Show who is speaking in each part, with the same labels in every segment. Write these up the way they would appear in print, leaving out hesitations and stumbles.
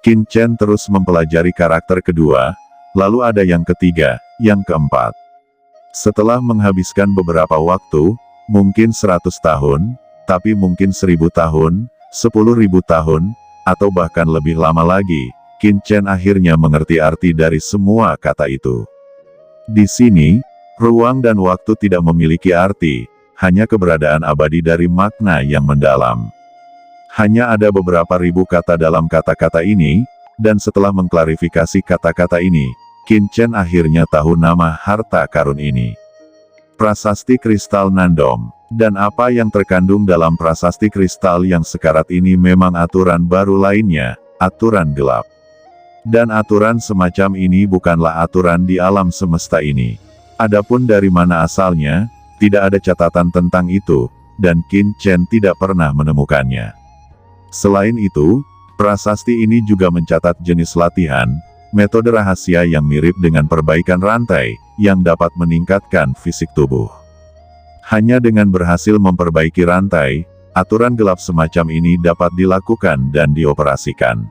Speaker 1: Qin Chen terus mempelajari karakter kedua, lalu ada yang ketiga, yang keempat. Setelah menghabiskan beberapa waktu, mungkin 100 tahun, tapi mungkin 1000 tahun, 10.000 tahun, atau bahkan lebih lama lagi, Qin Chen akhirnya mengerti arti dari semua kata itu. Di sini, ruang dan waktu tidak memiliki arti, hanya keberadaan abadi dari makna yang mendalam. Hanya ada beberapa ribu kata dalam kata-kata ini, dan setelah mengklarifikasi kata-kata ini, Qin Chen akhirnya tahu nama harta karun ini. Prasasti Kristal Nandom. Dan apa yang terkandung dalam prasasti kristal yang sekarat ini memang aturan baru lainnya, aturan gelap. Dan aturan semacam ini bukanlah aturan di alam semesta ini. Adapun dari mana asalnya, tidak ada catatan tentang itu, dan Qin Chen tidak pernah menemukannya. Selain itu, prasasti ini juga mencatat jenis latihan, metode rahasia yang mirip dengan perbaikan rantai, yang dapat meningkatkan fisik tubuh. Hanya dengan berhasil memperbaiki rantai, aturan gelap semacam ini dapat dilakukan dan dioperasikan.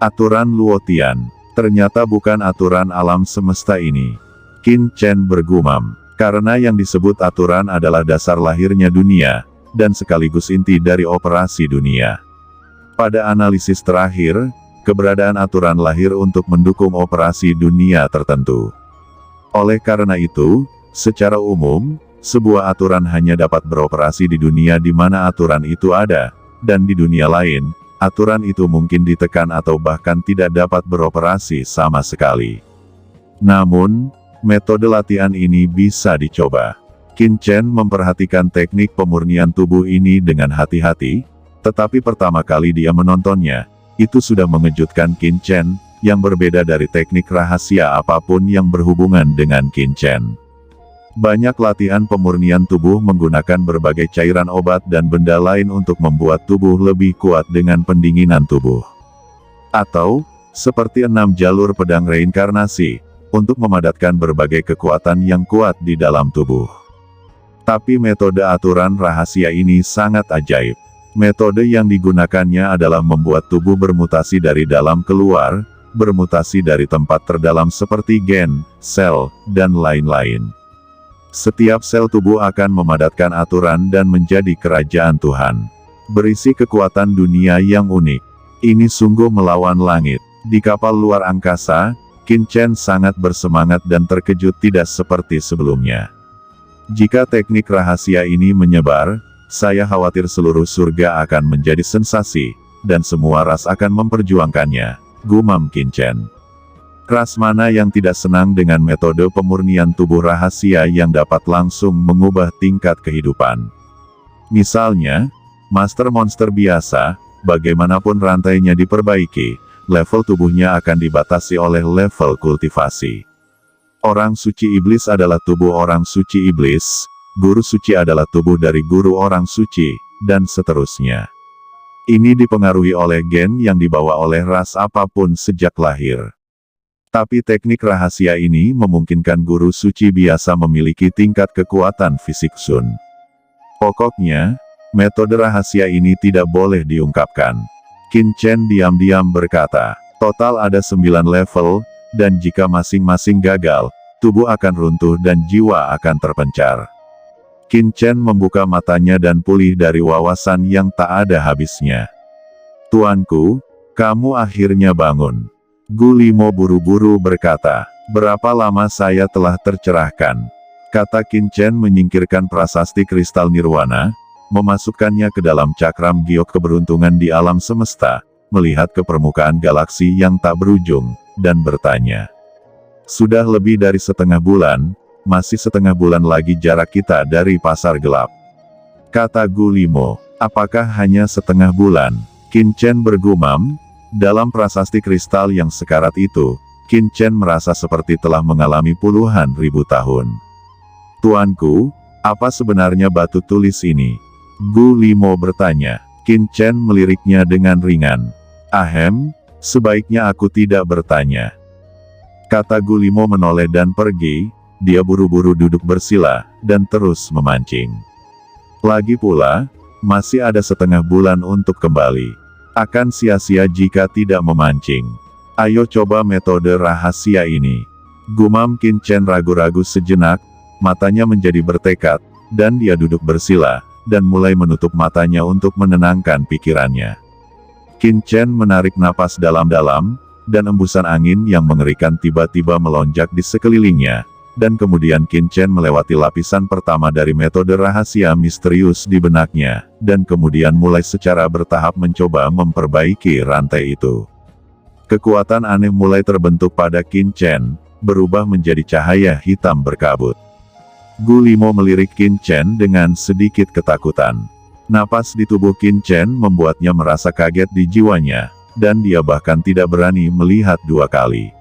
Speaker 1: Aturan Luotian, ternyata bukan aturan alam semesta ini. Qin Chen bergumam, karena yang disebut aturan adalah dasar lahirnya dunia, dan sekaligus inti dari operasi dunia. Pada analisis terakhir, keberadaan aturan lahir untuk mendukung operasi dunia tertentu. Oleh karena itu, secara umum, sebuah aturan hanya dapat beroperasi di dunia di mana aturan itu ada, dan di dunia lain, aturan itu mungkin ditekan atau bahkan tidak dapat beroperasi sama sekali. Namun, metode latihan ini bisa dicoba. Qin Chen memperhatikan teknik pemurnian tubuh ini dengan hati-hati, tetapi pertama kali dia menontonnya, itu sudah mengejutkan Qin Chen, yang berbeda dari teknik rahasia apapun yang berhubungan dengan Qin Chen. Banyak latihan pemurnian tubuh menggunakan berbagai cairan obat dan benda lain untuk membuat tubuh lebih kuat dengan pendinginan tubuh. Atau, seperti 6 jalur pedang reinkarnasi, untuk memadatkan berbagai kekuatan yang kuat di dalam tubuh. Tapi metode aturan rahasia ini sangat ajaib. Metode yang digunakannya adalah membuat tubuh bermutasi dari dalam keluar, bermutasi dari tempat terdalam seperti gen, sel, dan lain-lain. Setiap sel tubuh akan memadatkan aturan dan menjadi kerajaan Tuhan. Berisi kekuatan dunia yang unik. Ini sungguh melawan langit. Di kapal luar angkasa, Qin Chen sangat bersemangat dan terkejut tidak seperti sebelumnya. Jika teknik rahasia ini menyebar, saya khawatir seluruh surga akan menjadi sensasi, dan semua ras akan memperjuangkannya, gumam Qin Chen. Ras mana yang tidak senang dengan metode pemurnian tubuh rahasia yang dapat langsung mengubah tingkat kehidupan? Misalnya, master monster biasa, bagaimanapun rantainya diperbaiki, level tubuhnya akan dibatasi oleh level kultivasi. Orang suci iblis adalah tubuh orang suci iblis, guru suci adalah tubuh dari guru orang suci, dan seterusnya. Ini dipengaruhi oleh gen yang dibawa oleh ras apapun sejak lahir. Tapi teknik rahasia ini memungkinkan guru suci biasa memiliki tingkat kekuatan fisik Sun. Pokoknya, metode rahasia ini tidak boleh diungkapkan. Qin Chen diam-diam berkata, total ada 9 level, dan jika masing-masing gagal, tubuh akan runtuh dan jiwa akan terpencar. Qin Chen membuka matanya dan pulih dari wawasan yang tak ada habisnya. Tuanku, kamu akhirnya bangun. Gu Limo buru-buru berkata, berapa lama saya telah tercerahkan? Kata Qin Chen menyingkirkan prasasti kristal nirwana, memasukkannya ke dalam cakram giok keberuntungan di alam semesta, melihat ke permukaan galaksi yang tak berujung, dan bertanya. Sudah lebih dari setengah bulan, masih setengah bulan lagi jarak kita dari pasar gelap. Kata Gu Limo, apakah hanya setengah bulan? Qin Chen bergumam, dalam prasasti kristal yang sekarat itu, Qin Chen merasa seperti telah mengalami puluhan ribu tahun. Tuanku, apa sebenarnya batu tulis ini? Gu Limo bertanya. Qin Chen meliriknya dengan ringan. Ahem, sebaiknya aku tidak bertanya. Kata Gu Limo menoleh dan pergi, dia buru-buru duduk bersila, dan terus memancing. Lagi pula, masih ada setengah bulan untuk kembali. Akan sia-sia jika tidak memancing. Ayo coba metode rahasia ini. Gumam Qin Chen ragu-ragu sejenak, matanya menjadi bertekad, dan dia duduk bersila, dan mulai menutup matanya untuk menenangkan pikirannya. Qin Chen menarik napas dalam-dalam, dan embusan angin yang mengerikan tiba-tiba melonjak di sekelilingnya, dan kemudian Qin Chen melewati lapisan pertama dari metode rahasia misterius di benaknya, dan kemudian mulai secara bertahap mencoba memperbaiki rantai itu. Kekuatan aneh mulai terbentuk pada Qin Chen, berubah menjadi cahaya hitam berkabut. Gu Limo melirik Qin Chen dengan sedikit ketakutan. Napas di tubuh Qin Chen membuatnya merasa kaget di jiwanya, dan dia bahkan tidak berani melihat dua kali.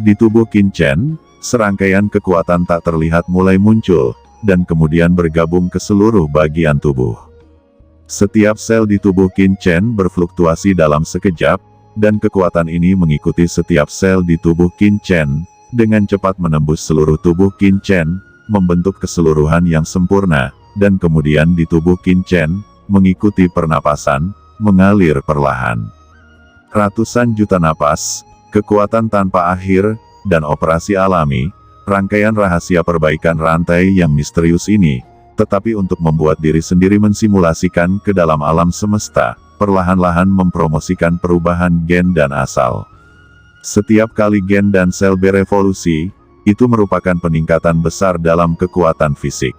Speaker 1: Di tubuh Qin Chen, serangkaian kekuatan tak terlihat mulai muncul, dan kemudian bergabung ke seluruh bagian tubuh. Setiap sel di tubuh Qin Chen berfluktuasi dalam sekejap, dan kekuatan ini mengikuti setiap sel di tubuh Qin Chen, dengan cepat menembus seluruh tubuh Qin Chen, membentuk keseluruhan yang sempurna, dan kemudian di tubuh Qin Chen, mengikuti pernapasan, mengalir perlahan. Ratusan juta napas, kekuatan tanpa akhir, dan operasi alami, rangkaian rahasia perbaikan rantai yang misterius ini, tetapi untuk membuat diri sendiri mensimulasikan ke dalam alam semesta, perlahan-lahan mempromosikan perubahan gen dan asal. Setiap kali gen dan sel berevolusi, itu merupakan peningkatan besar dalam kekuatan fisik.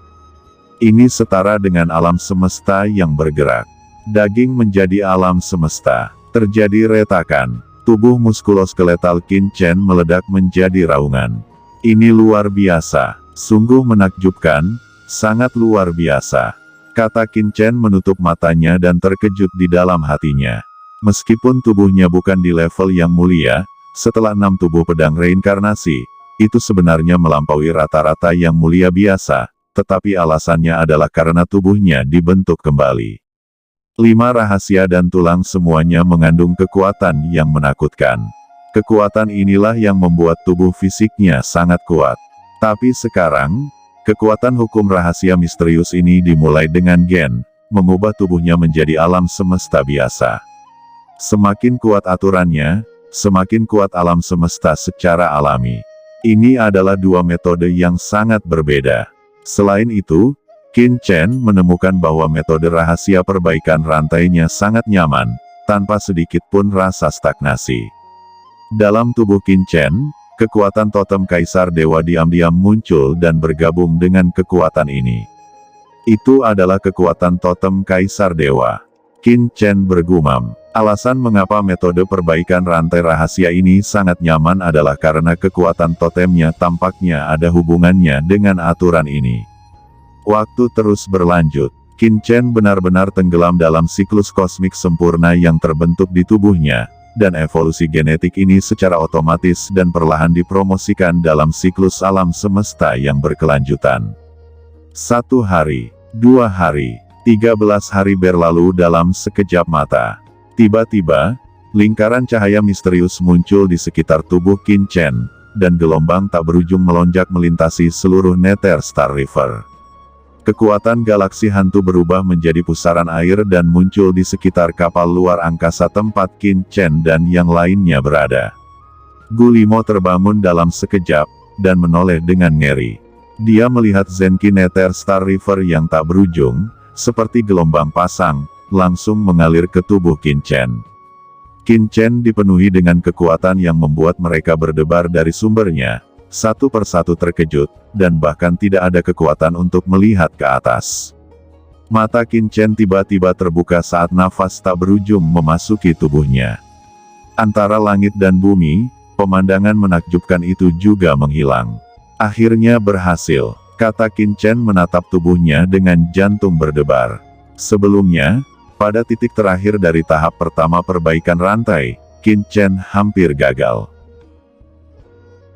Speaker 1: Ini setara dengan alam semesta yang bergerak. Daging menjadi alam semesta. Terjadi retakan. Tubuh muskuloskeletal Qin Chen meledak menjadi raungan. Ini luar biasa. Sungguh menakjubkan, sangat luar biasa. Kata Qin Chen menutup matanya dan terkejut di dalam hatinya. Meskipun tubuhnya bukan di level yang mulia, setelah 6 tubuh pedang reinkarnasi, itu sebenarnya melampaui rata-rata yang mulia biasa, tetapi alasannya adalah karena tubuhnya dibentuk kembali. 5 rahasia dan tulang semuanya mengandung kekuatan yang menakutkan. Kekuatan inilah yang membuat tubuh fisiknya sangat kuat. Tapi sekarang, kekuatan hukum rahasia misterius ini dimulai dengan gen, mengubah tubuhnya menjadi alam semesta biasa. Semakin kuat aturannya, semakin kuat alam semesta secara alami. Ini adalah 2 metode yang sangat berbeda. Selain itu, Qin Chen menemukan bahwa metode rahasia perbaikan rantainya sangat nyaman, tanpa sedikit pun rasa stagnasi. Dalam tubuh Qin Chen, kekuatan totem Kaisar Dewa diam-diam muncul dan bergabung dengan kekuatan ini. Itu adalah kekuatan totem Kaisar Dewa. Qin Chen bergumam. Alasan mengapa metode perbaikan rantai rahasia ini sangat nyaman adalah karena kekuatan totemnya tampaknya ada hubungannya dengan aturan ini. Waktu terus berlanjut. Qin Chen benar-benar tenggelam dalam siklus kosmik sempurna yang terbentuk di tubuhnya, dan evolusi genetik ini secara otomatis dan perlahan dipromosikan dalam siklus alam semesta yang berkelanjutan. 1 hari, 2 hari, 13 hari berlalu dalam sekejap mata. Tiba-tiba, lingkaran cahaya misterius muncul di sekitar tubuh Qin Chen, dan gelombang tak berujung melonjak melintasi seluruh Nether Star River. Kekuatan galaksi hantu berubah menjadi pusaran air dan muncul di sekitar kapal luar angkasa tempat Qin Chen dan yang lainnya berada. Gu Limo terbangun dalam sekejap, dan menoleh dengan ngeri. Dia melihat Zenki Nether Star River yang tak berujung, seperti gelombang pasang, langsung mengalir ke tubuh Qin Chen. Qin Chen dipenuhi dengan kekuatan yang membuat mereka berdebar dari sumbernya, satu persatu terkejut, dan bahkan tidak ada kekuatan untuk melihat ke atas. Mata Qin Chen tiba-tiba terbuka saat nafas tak berujung memasuki tubuhnya. Antara langit dan bumi, pemandangan menakjubkan itu juga menghilang. Akhirnya berhasil, kata Qin Chen menatap tubuhnya dengan jantung berdebar. Sebelumnya, pada titik terakhir dari tahap pertama perbaikan rantai, Qin Chen hampir gagal.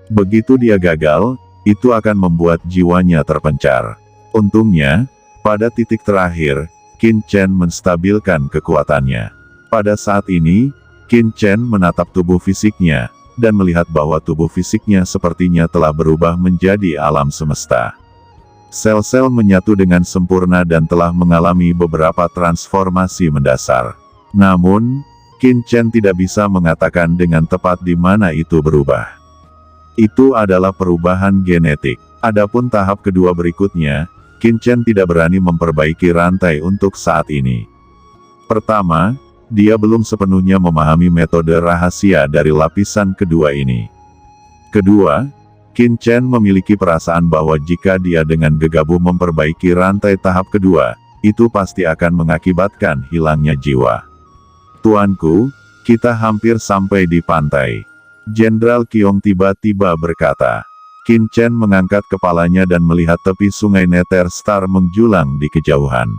Speaker 1: Begitu dia gagal, itu akan membuat jiwanya terpencar. Untungnya, pada titik terakhir, Qin Chen menstabilkan kekuatannya. Pada saat ini, Qin Chen menatap tubuh fisiknya, dan melihat bahwa tubuh fisiknya sepertinya telah berubah menjadi alam semesta. Sel-sel menyatu dengan sempurna dan telah mengalami beberapa transformasi mendasar. Namun, Qin Chen tidak bisa mengatakan dengan tepat di mana itu berubah. Itu adalah perubahan genetik. Adapun tahap kedua berikutnya, Qin Chen tidak berani memperbaiki rantai untuk saat ini. Pertama, dia belum sepenuhnya memahami metode rahasia dari lapisan kedua ini. Kedua, Qin Chen memiliki perasaan bahwa jika dia dengan gegabah memperbaiki rantai tahap kedua, itu pasti akan mengakibatkan hilangnya jiwa. Tuanku, kita hampir sampai di pantai. Jenderal Qiong tiba-tiba berkata. Qin Chen mengangkat kepalanya dan melihat tepi sungai Nether Star menjulang di kejauhan.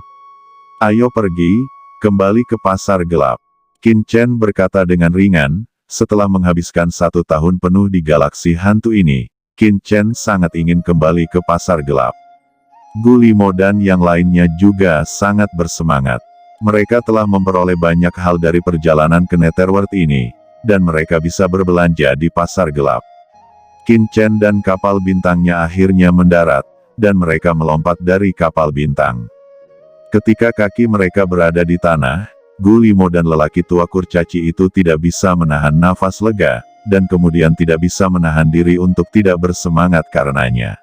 Speaker 1: Ayo pergi, kembali ke pasar gelap. Qin Chen berkata dengan ringan, setelah menghabiskan 1 tahun penuh di galaksi hantu ini. Qin Chen sangat ingin kembali ke pasar gelap. Gu Limo dan yang lainnya juga sangat bersemangat. Mereka telah memperoleh banyak hal dari perjalanan ke Netherworld ini, dan mereka bisa berbelanja di pasar gelap. Qin Chen dan kapal bintangnya akhirnya mendarat, dan mereka melompat dari kapal bintang. Ketika kaki mereka berada di tanah, Gu Limo dan lelaki tua kurcaci itu tidak bisa menahan nafas lega, dan kemudian tidak bisa menahan diri untuk tidak bersemangat karenanya.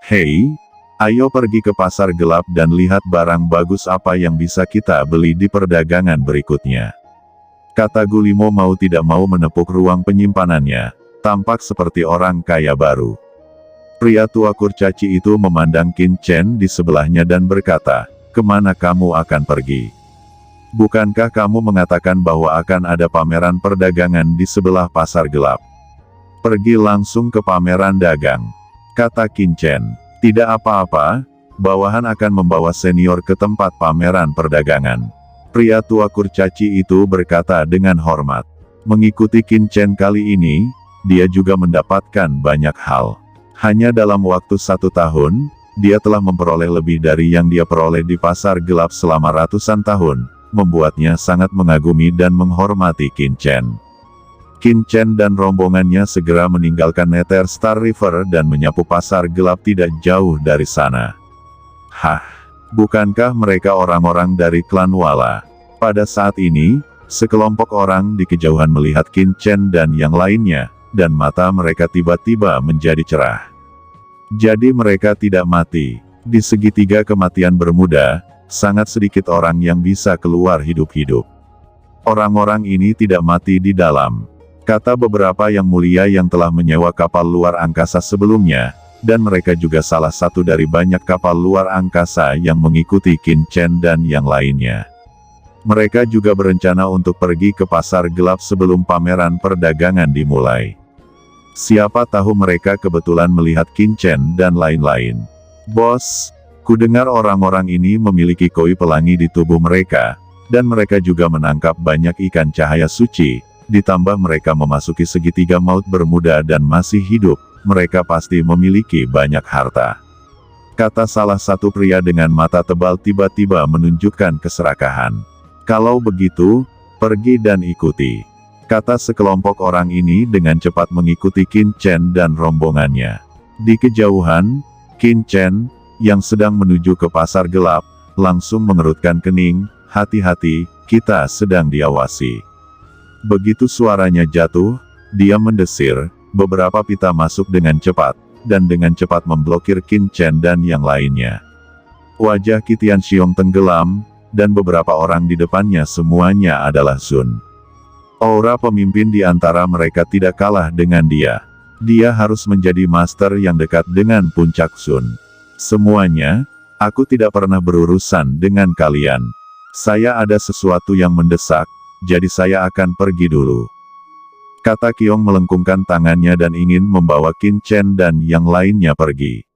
Speaker 1: Hei, ayo pergi ke pasar gelap dan lihat barang bagus apa yang bisa kita beli di perdagangan berikutnya. Kata Gu Limo mau tidak mau menepuk ruang penyimpanannya, tampak seperti orang kaya baru. Pria tua kurcaci itu memandang Qin Chen di sebelahnya dan berkata, kemana kamu akan pergi? Bukankah kamu mengatakan bahwa akan ada pameran perdagangan di sebelah pasar gelap? Pergi langsung ke pameran dagang. Kata Qin Chen. Tidak apa-apa, bawahan akan membawa senior ke tempat pameran perdagangan. Pria tua kurcaci itu berkata dengan hormat. Mengikuti Qin Chen kali ini, dia juga mendapatkan banyak hal. Hanya dalam waktu 1 tahun, dia telah memperoleh lebih dari yang dia peroleh di pasar gelap selama ratusan tahun. Membuatnya sangat mengagumi dan menghormati Qin Chen. Qin Chen dan rombongannya segera meninggalkan Nether Star River dan menyapu pasar gelap tidak jauh dari sana. Hah, bukankah mereka orang-orang dari klan Wala? Pada saat ini, sekelompok orang di kejauhan melihat Qin Chen dan yang lainnya, dan mata mereka tiba-tiba menjadi cerah. Jadi mereka tidak mati. Di segitiga kematian Bermuda, sangat sedikit orang yang bisa keluar hidup-hidup. Orang-orang ini tidak mati di dalam, kata beberapa yang mulia yang telah menyewa kapal luar angkasa sebelumnya, dan mereka juga salah satu dari banyak kapal luar angkasa yang mengikuti Qin Chen dan yang lainnya. Mereka juga berencana untuk pergi ke pasar gelap sebelum pameran perdagangan dimulai. Siapa tahu mereka kebetulan melihat Qin Chen dan lain-lain. Bos, kudengar orang-orang ini memiliki koi pelangi di tubuh mereka, dan mereka juga menangkap banyak ikan cahaya suci, ditambah mereka memasuki segitiga maut Bermuda dan masih hidup, mereka pasti memiliki banyak harta. Kata salah satu pria dengan mata tebal tiba-tiba menunjukkan keserakahan. Kalau begitu, pergi dan ikuti. Kata sekelompok orang ini dengan cepat mengikuti Qin Chen dan rombongannya. Di kejauhan, Qin Chen, yang sedang menuju ke pasar gelap, langsung mengerutkan kening, hati-hati, kita sedang diawasi. Begitu suaranya jatuh, dia mendesir, beberapa pita masuk dengan cepat, dan dengan cepat memblokir Qin Chen dan yang lainnya. Wajah Qitian Xiong tenggelam, dan beberapa orang di depannya semuanya adalah Sun. Aura pemimpin di antara mereka tidak kalah dengan dia. Dia harus menjadi master yang dekat dengan puncak Sun. Semuanya, aku tidak pernah berurusan dengan kalian. Saya ada sesuatu yang mendesak, jadi saya akan pergi dulu. Kata Qiong melengkungkan tangannya dan ingin membawa Qin Chen dan yang lainnya pergi.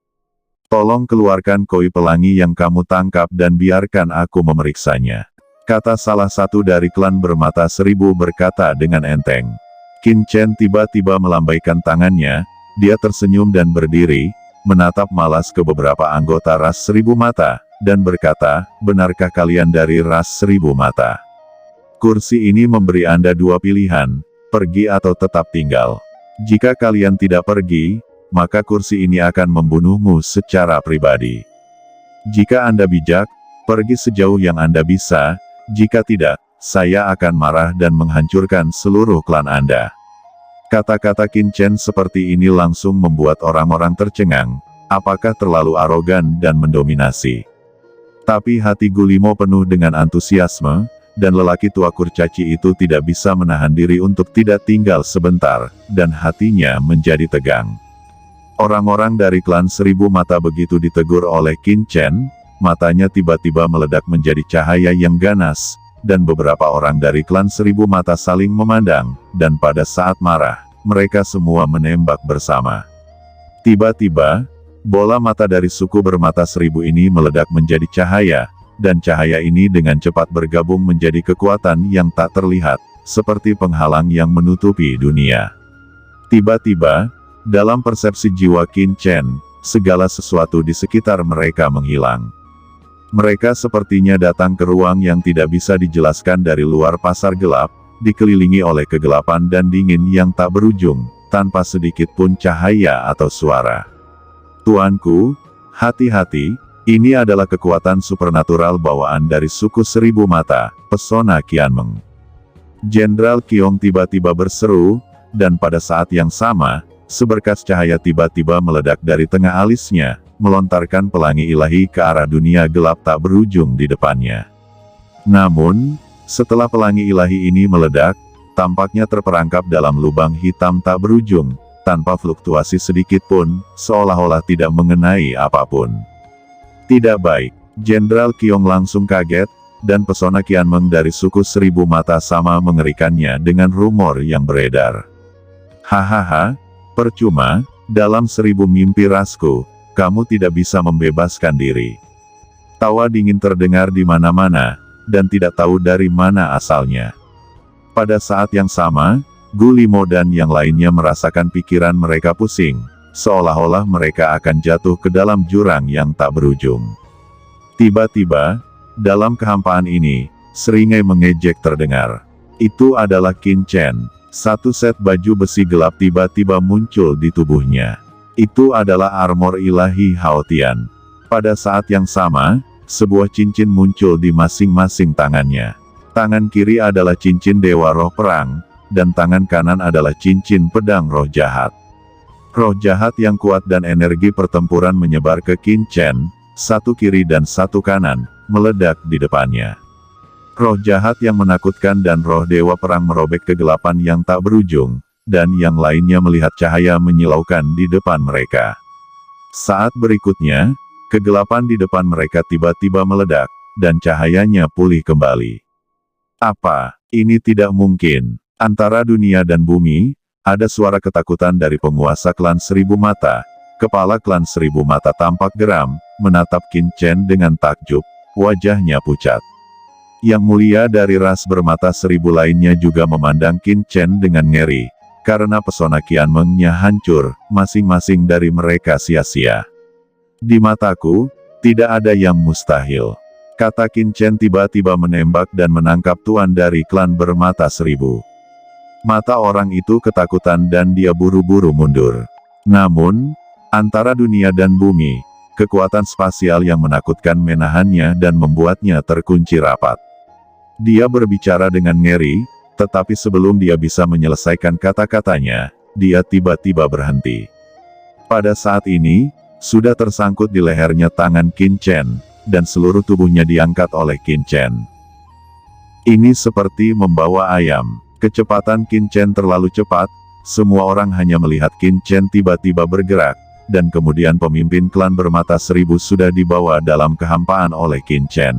Speaker 1: Tolong keluarkan koi pelangi yang kamu tangkap dan biarkan aku memeriksanya. Kata salah satu dari klan bermata 1000 berkata dengan enteng. Qin Chen tiba-tiba melambaikan tangannya, dia tersenyum dan berdiri, menatap malas ke beberapa anggota ras 1000 mata, dan berkata, benarkah kalian dari ras 1000 mata? Kursi ini memberi Anda 2 pilihan, pergi atau tetap tinggal. Jika kalian tidak pergi, maka kursi ini akan membunuhmu secara pribadi. Jika Anda bijak, pergi sejauh yang Anda bisa, jika tidak, saya akan marah dan menghancurkan seluruh klan Anda. Kata-kata Qin Chen seperti ini langsung membuat orang-orang tercengang. Apakah terlalu arogan dan mendominasi? Tapi hati Guillemot penuh dengan antusiasme, dan lelaki tua kurcaci itu tidak bisa menahan diri untuk tidak tinggal sebentar, dan hatinya menjadi tegang. Orang-orang dari klan Seribu Mata begitu ditegur oleh Qin Chen, matanya tiba-tiba meledak menjadi cahaya yang ganas, dan beberapa orang dari klan Seribu Mata saling memandang, dan pada saat marah, mereka semua menembak bersama. Tiba-tiba, bola mata dari suku bermata seribu ini meledak menjadi cahaya, dan cahaya ini dengan cepat bergabung menjadi kekuatan yang tak terlihat, seperti penghalang yang menutupi dunia. Tiba-tiba, dalam persepsi jiwa Qin Chen, segala sesuatu di sekitar mereka menghilang. Mereka sepertinya datang ke ruang yang tidak bisa dijelaskan dari luar pasar gelap, dikelilingi oleh kegelapan dan dingin yang tak berujung, tanpa sedikit pun cahaya atau suara. Tuanku, hati-hati, ini adalah kekuatan supernatural bawaan dari suku Seribu Mata, pesona Qianmeng. Jenderal Qiong tiba-tiba berseru, dan pada saat yang sama, seberkas cahaya tiba-tiba meledak dari tengah alisnya, melontarkan pelangi ilahi ke arah dunia gelap tak berujung di depannya. Namun, setelah pelangi ilahi ini meledak, tampaknya terperangkap dalam lubang hitam tak berujung, tanpa fluktuasi sedikit pun, seolah-olah tidak mengenai apapun. Tidak baik, Jenderal Qiong langsung kaget, dan pesona Qianmeng dari suku Seribu Mata sama mengerikannya dengan rumor yang beredar. Hahaha, percuma, dalam 1000 mimpi rasku, kamu tidak bisa membebaskan diri. Tawa dingin terdengar di mana-mana, dan tidak tahu dari mana asalnya. Pada saat yang sama, Guillemot dan yang lainnya merasakan pikiran mereka pusing, seolah-olah mereka akan jatuh ke dalam jurang yang tak berujung. Tiba-tiba, dalam kehampaan ini, seringai mengejek terdengar. Itu adalah Qin Chen. Satu set baju besi gelap tiba-tiba muncul di tubuhnya. Itu adalah armor ilahi Haotian. Pada saat yang sama, sebuah cincin muncul di masing-masing tangannya. Tangan kiri adalah cincin Dewa Roh Perang, dan tangan kanan adalah cincin pedang roh jahat. Roh jahat yang kuat dan energi pertempuran menyebar ke Qin Chen, satu kiri dan satu kanan, meledak di depannya. Roh jahat yang menakutkan dan roh dewa perang merobek kegelapan yang tak berujung, dan yang lainnya melihat cahaya menyilaukan di depan mereka. Saat berikutnya, kegelapan di depan mereka tiba-tiba meledak, dan cahayanya pulih kembali. Apa, ini tidak mungkin. Antara dunia dan bumi, ada suara ketakutan dari penguasa klan Seribu Mata. Kepala klan Seribu Mata tampak geram, menatap Qin Chen dengan takjub, wajahnya pucat. Yang mulia dari ras bermata seribu lainnya juga memandang Qin Chen dengan ngeri, karena pesona Qianmeng-nya hancur, masing-masing dari mereka sia-sia. Di mataku, tidak ada yang mustahil. Kata Qin Chen tiba-tiba menembak dan menangkap tuan dari klan bermata seribu. Mata orang itu ketakutan dan dia buru-buru mundur. Namun, antara dunia dan bumi, kekuatan spasial yang menakutkan menahannya dan membuatnya terkunci rapat. Dia berbicara dengan ngeri, tetapi sebelum dia bisa menyelesaikan kata-katanya, dia tiba-tiba berhenti. Pada saat ini, sudah tersangkut di lehernya tangan Qin Chen, dan seluruh tubuhnya diangkat oleh Qin Chen. Ini seperti membawa ayam. Kecepatan Qin Chen terlalu cepat, semua orang hanya melihat Qin Chen tiba-tiba bergerak, dan kemudian pemimpin klan bermata seribu sudah dibawa dalam kehampaan oleh Qin Chen.